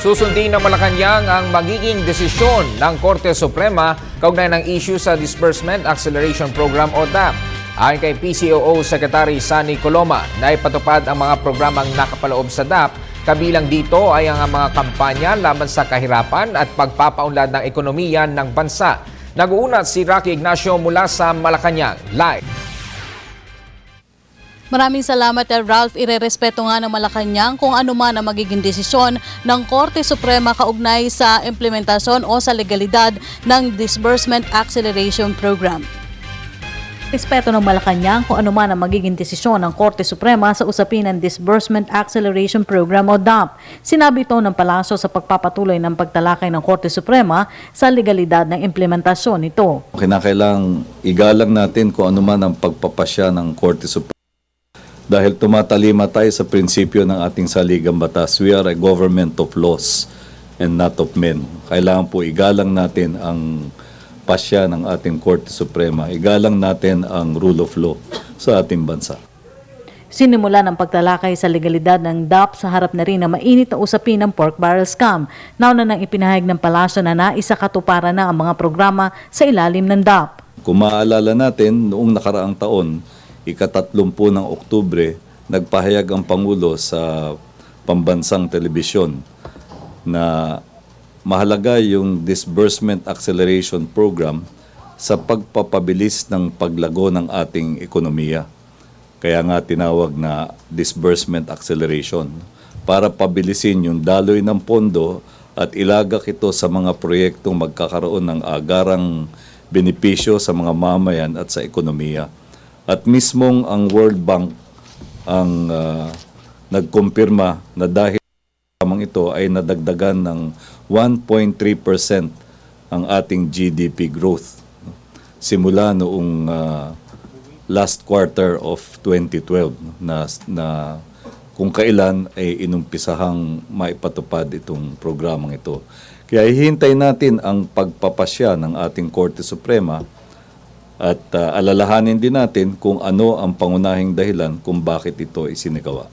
Susundin ng Malacanang ang magiging desisyon ng Korte Suprema kaugnay ng issue sa Disbursement Acceleration Program o DAP. Ayon kay PCOO Secretary Sunny Coloma, naipatupad ang mga programang nakapaloob sa DAP. Kabilang dito ay ang mga kampanya laban sa kahirapan at pagpapaunlad ng ekonomiya ng bansa. Nag-uunat si Rocky Ignacio mula sa Malacanang. Live. Maraming salamat, Ralph. Irerespeto nga ng Malacanang kung ano man ang magiging desisyon ng Korte Suprema kaugnay sa implementasyon o sa legalidad ng Disbursement Acceleration Program. Respeto ng Malacanang kung ano man ang magiging desisyon ng Korte Suprema sa usapin ng Disbursement Acceleration Program o DAP. Sinabi ito ng Palasyo sa pagpapatuloy ng pagtalakay ng Korte Suprema sa legalidad ng implementasyon nito. Kinakailangang igalang natin kung ano man ang pagpapasya ng Korte Suprema. Dahil tumatalima tayo sa prinsipyo ng ating saligang batas, we are a government of laws and not of men. Kailangan po igalang natin ang pasya ng ating Korte Suprema. Igalang natin ang rule of law sa ating bansa. Sinimula ng pagtalakay sa legalidad ng DAP sa harap na rin na mainit na usapin ng pork barrel scam. Nauna nang ipinahayag ng Palasyo na naisakatuparan na ang mga programa sa ilalim ng DAP. Kung maaalala natin, noong nakaraang taon, ika-30 ng Oktubre, nagpahayag ang Pangulo sa pambansang telebisyon na mahalaga yung Disbursement Acceleration Program sa pagpapabilis ng paglago ng ating ekonomiya. Kaya nga tinawag na Disbursement Acceleration para pabilisin yung daloy ng pondo at ilagak ito sa mga proyektong magkakaroon ng agarang benepisyo sa mga mamayan at sa ekonomiya. At mismong ang World Bank ang nagkumpirma na dahil lamang ito ay nadagdagan ng 1.3% ang ating GDP growth simula noong last quarter of 2012 na kung kailan ay inumpisahang maipatupad itong programang ito. Kaya hihintay natin ang pagpapasya ng ating Korte Suprema at alalahanin din natin kung ano ang pangunahing dahilan kung bakit ito isinagawa.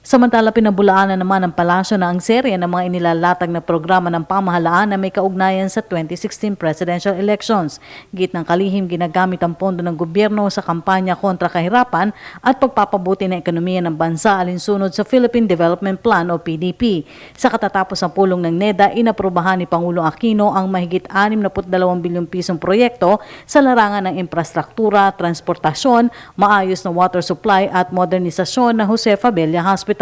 Samantala, pinabulaanan naman ng Palasyo na ang serye ng mga inilalatag na programa ng pamahalaan na may kaugnayan sa 2016 presidential elections. Git ng kalihim, ginagamit ang pondo ng gobyerno sa kampanya kontra kahirapan at pagpapabuti ng ekonomiya ng bansa alinsunod sa Philippine Development Plan o PDP. Sa katatapos ng pulong ng NEDA, inaprubahan ni Pangulong Aquino ang mahigit 62 bilyong pisong proyekto sa larangan ng infrastruktura, transportasyon, maayos na water supply at modernisasyon ng Jose Fabella Hospital.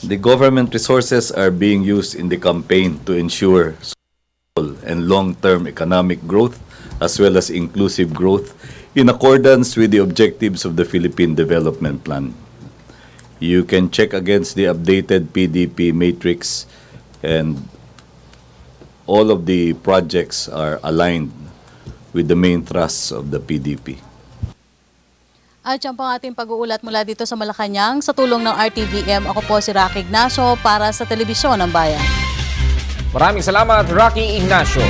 The government resources are being used in the campaign to ensure sustainable and long-term economic growth as well as inclusive growth in accordance with the objectives of the Philippine Development Plan. You can check against the updated PDP matrix and all of the projects are aligned with the main thrusts of the PDP. At yan po ang ating pag-uulat mula dito sa Malacanang sa tulong ng RTVM. Ako po si Rocky Ignacio para sa Telebisyon ng Bayan. Maraming salamat, Rocky Ignacio.